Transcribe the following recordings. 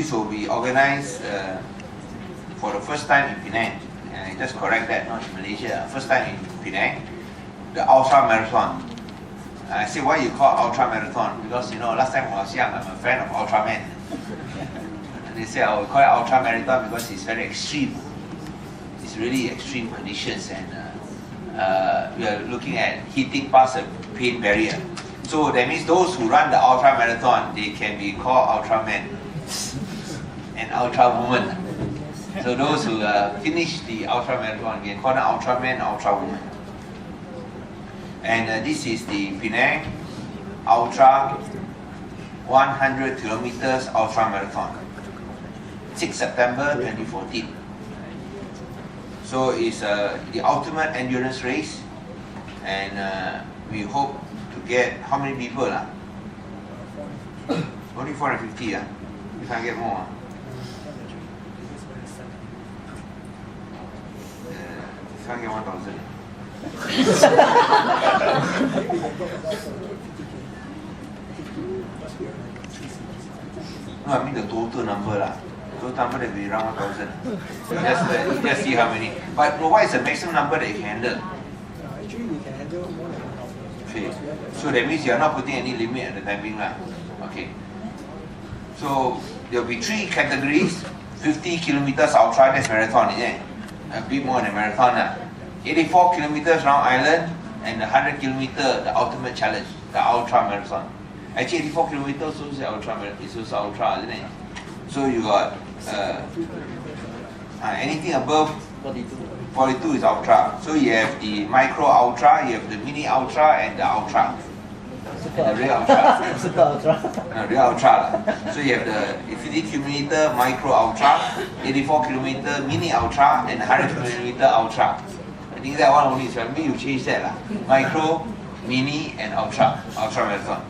this will be organized for the first time in Penang. Just correct that, not in Malaysia. First time in Penang, the Ultra Marathon. I say, why you call Ultra Marathon? Because, last time when I was young, I'm a fan of Ultraman. And they say I will call it Ultra Marathon because it's very extreme. It's really extreme conditions, and we are looking at hitting past a pain barrier. So that means those who run the Ultra Marathon, they can be called Ultraman and Ultra Woman. So those who finish the Ultra Marathon, we can call them Ultraman, Ultra Woman. And this is the Penang Ultra 100 kilometers Ultra Marathon, 6 September 2014. So it's the ultimate endurance race, and we hope to get how many people? Only 450. We can't get more. Can't get 1,000. No, I mean the total number lah. Total number that will be around 1,000. Just see how many. But what is the maximum number that you can handle? Actually, we can handle more than 1,000. Okay. So that means you are not putting any limit at the timing lah. Okay. So there will be 3 categories. 50 kilometers ultra, that's marathon, isn't it? A bit more than marathon. 84 kilometers round island, and the 100 kilometer, the ultimate challenge, the ultra marathon. Actually, 84 kilometers is also ultra, isn't it? So you got anything above 42 is ultra. So you have the micro ultra, you have the mini ultra, and the ultra. And the real ultra. Super ultra. No, real ultra. So you have the 50 kilometer micro ultra, 84 kilometer mini ultra, and 100 kilometer ultra. I think that one only is maybe you change that lah. Micro, mini, and ultra marathon.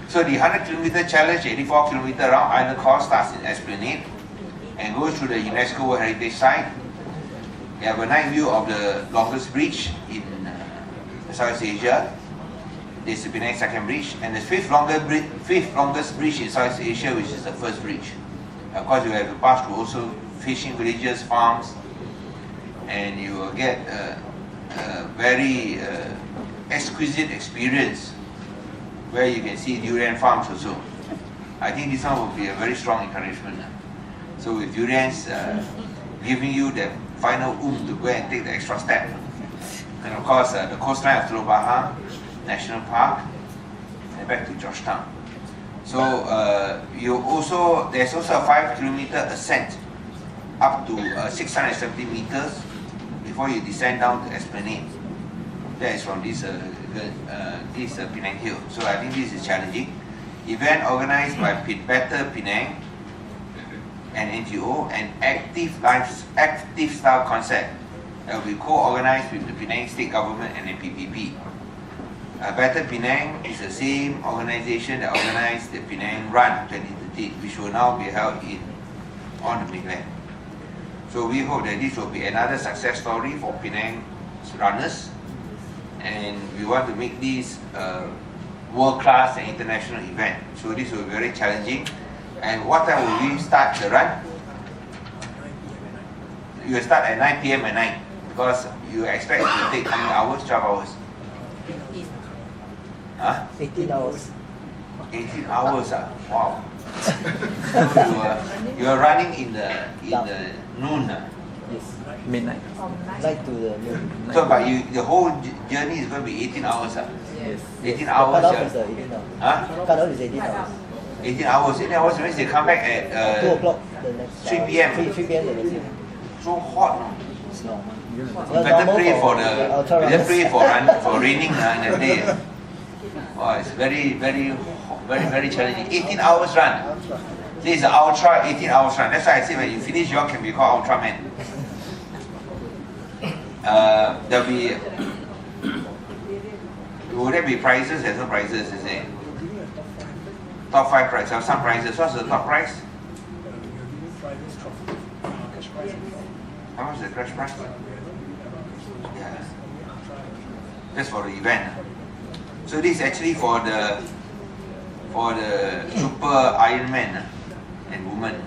So the 100 kilometer challenge, 84 kilometer round island course starts in Esplanade and goes through the UNESCO World Heritage Site. You have a night view of the longest bridge in Southeast Asia. This is the Penang Second Bridge, and the fifth longest bridge in Southeast Asia, which is the first bridge. Of course, you have to pass through also fishing villages, farms, and you will get a very exquisite experience where you can see durian farms also. I think this one will be a very strong encouragement. So with durians giving you the final to go and take the extra step. And of course, the coastline of Teluk Bahar National Park, and back to Georgetown. So there's also a 5 kilometer ascent up to 670 meters before you descend down to Esplanade. That is from this Penang Hill. So I think this is challenging. Event organized by Better Penang and NGO, and Active Style Concept that will be co-organized with the Penang State Government and NPPP. Better Penang is the same organization that organized the Penang Run 2013, which will now be held on the mainland. So we hope that this will be another success story for Penang runners, and we want to make this world-class and international event. So this will be very challenging. And what time will we start the run? You will start at 9 p.m. at night, because you expect it to take how many hours? 12 hours. 18 hours. 18 hours. Wow. So you are running in the noon. Yes. Midnight. Night to the noon. So but the whole journey is going to be 18 hours. Yes. 18 hours. Cut off is 18 hours. Cut off is 18 hours. 18 hours. 18 hours means they come back at 2 o'clock the next 3 p.m. 3 p.m. the next day. So hot. No? It's normal. You better pray for raining in the day. Oh, it's very challenging. 18 hours run. This is an ultra 18 hours run. That's why I say when you finish, you all can be called Ultraman. There'll be. Will there be prizes? There's no prizes, is it? Top 5 prizes. Some prizes. What's the top prize? How much is the cash prize? Yeah. That's for the event. So this is actually for the super Ironman and woman.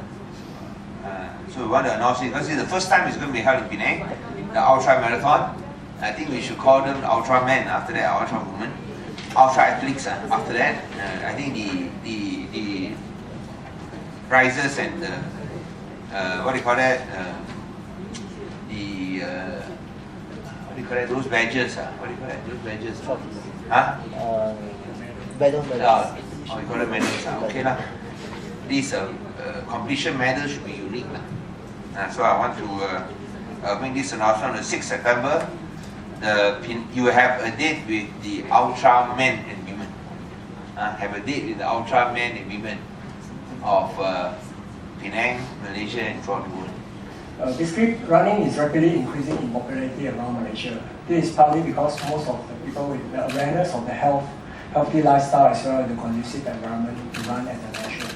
So we want to announce it because it's the first time it's going to be held in Penang, the Ultra Marathon. I think we should call them Ultra Men after that, Ultra Women, Ultra Athletes after that. I think the prizes and what do you call that? What do you call that? Those badges. What do you call that? Those badges. Huh? Medal. Oh, you call it medals. Okay lah. These completion medals should be unique lah. So I want to make this announcement on the 6th September. You have a date with the Ultra Men and Women. Have a date with the Ultra Men and Women of Penang, Malaysia, and throughout the world. Basically, running is rapidly increasing in popularity around Malaysia. This is partly because most of the people with the awareness of the healthy lifestyle as well as the conducive environment to run at the leisure.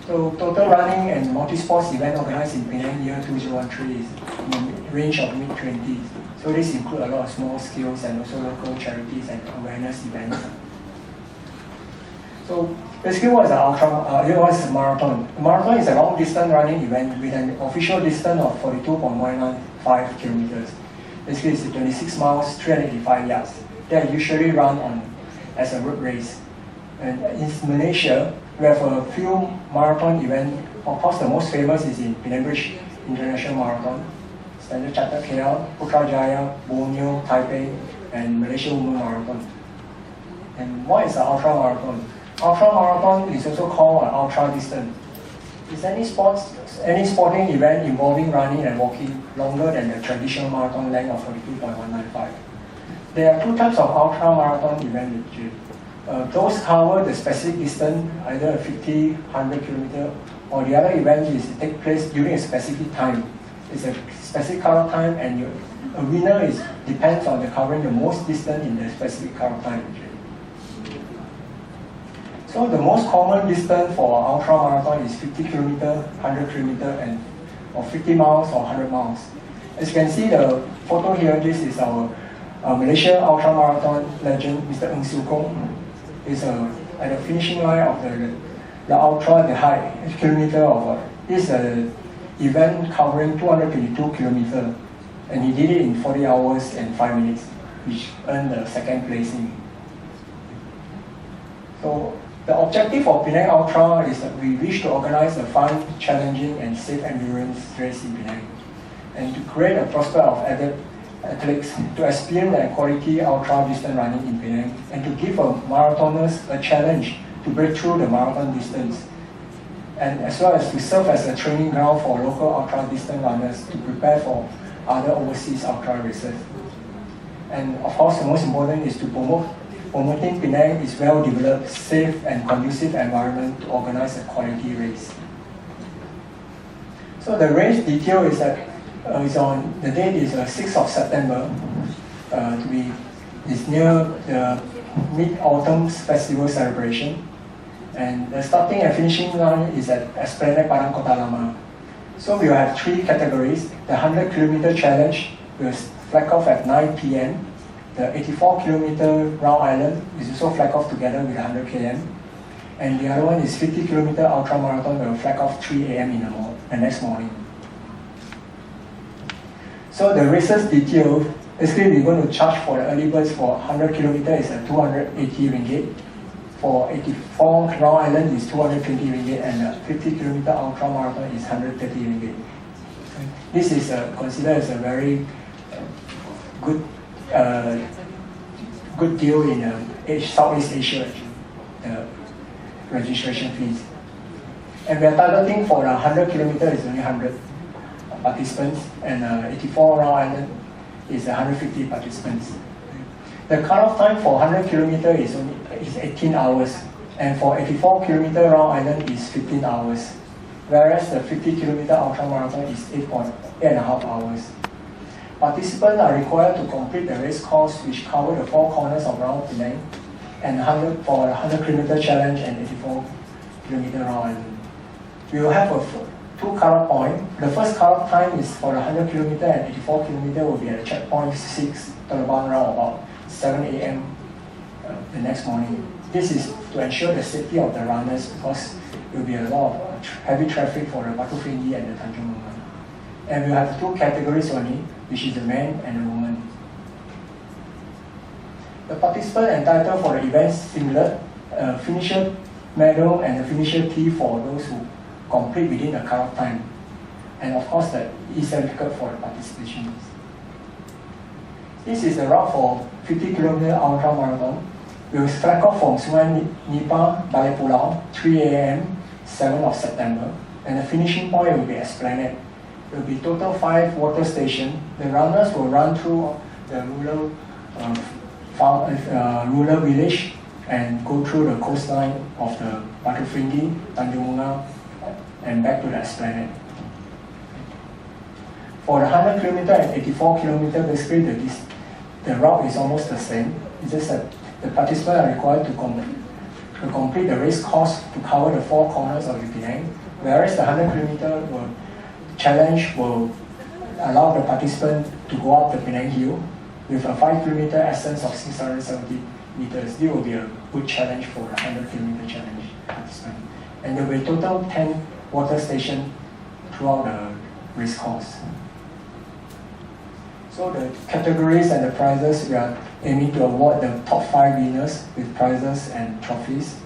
So total running and multi-sports event organized in Penang year 2013 is in the range of mid-20s. So this includes a lot of small scales and also local charities and awareness events. So basically what is a marathon? A marathon is a long distance running event with an official distance of 42.195 kilometers. Basically it's 26 miles, 385 yards. They are usually run as a road race. And in Malaysia, we have a few marathon events. Of course, the most famous is in Penang Bridge International Marathon, Standard Chartered KL, Putrajaya, Borneo, Taipei, and Malaysia Women Marathon. And what is an ultra marathon? Ultra marathon is also called an ultra distance. It's any sporting event involving running and walking longer than the traditional marathon length of 42.195. There are two types of ultra marathon events. Those cover the specific distance, either a 50, 100 kilometer, or the other event is take place during a specific time. It's a specific cut-off time, and a winner depends on covering the most distance in the specific cut-off time. So the most common distance for ultra marathon is 50 kilometer, 100 kilometer, or 50 miles or 100 miles. As you can see the photo here, this is our Malaysia ultra marathon legend, Mr. Ng Siu Kong. Is at the finishing line of the ultra, the high kilometer of this event covering 222 kilometers, and he did it in 40 hours and 5 minutes, which earned the second placing. So the objective of Penang Ultra is that we wish to organize a fun, challenging, and safe endurance race in Penang, and to create a prospect of athletes to experience the quality ultra distance running in Penang, and to give marathoners a challenge to break through the marathon distance, and as well as to serve as a training ground for local ultra distance runners to prepare for other overseas ultra races. And of course, the most important is to promoting Penang is well-developed, safe, and conducive environment to organize a quality race. So the race detail is that the date is 6th of September. It's near the Mid-Autumn Festival celebration. And the starting and finishing line is at Esplanade Padang Kota Lama. So we will have 3 categories. The 100 kilometer challenge will flag off at 9 p.m. The 84 kilometer round island is also flag off together with 100 km. And the other one is 50 kilometer ultra marathon will flag off 3 a.m. in the next morning. So the races detail, basically we're going to charge for the early birds for 100 km is at 280 ringgit. For 84 round island is 220 ringgit, and the 50 km ultra marathon is 130 ringgit. This is considered as a very good deal in Southeast Asia, registration fees. And we are targeting for the 100 km is only 100 participants, and 84 round island is 150 participants. The cutoff time for 100 km is 18 hours, and for 84 km round island is 15 hours, whereas the 50 km ultra marathon is 8.5 hours. Participants are required to complete the race course, which cover the 4 corners of round Penang, and 100 for the 100 km challenge and 84 km round island. We will have 2 cutoff points. The first cutoff time is for the 100 km and 84 km will be at checkpoint 6 Telebang round about 7 a.m. The next morning. This is to ensure the safety of the runners, because there will be a lot of heavy traffic for the Batu Tinggi and the Tanjung Bunga. And we have two categories only, which is the men and the women. The participant entitled for the event singlet, finisher medal and the finisher tee for those who complete within the cut-off time. And of course, the e-certificate for the participation. This is the route for 50 km ultra marathon. We will strike off from Sungai Nipah, Balai Pulau, 3 a.m., 7th of September. And the finishing point will be Esplanade. There will be total 5 water stations. The runners will run through the rural village and go through the coastline of the Batu Tinggi, Tanjung Bunga, and back to the Esplanade. For the 100 km and 84 km, basically the route is almost the same. It's just that the participants are required to complete the race course to cover the 4 corners of the Penang, whereas the 100 km challenge will allow the participant to go up the Penang Hill with a 5 km essence of 670 meters. This will be a good challenge for the 100 km challenge participant. And there will be a total 10 water stations throughout the race course. So the categories and the prizes, we are aiming to award the top 5 winners with prizes and trophies.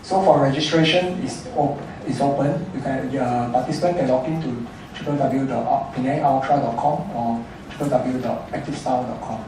So for registration is open. You can participant can log into www.penangultra.com or www.activestyle.com.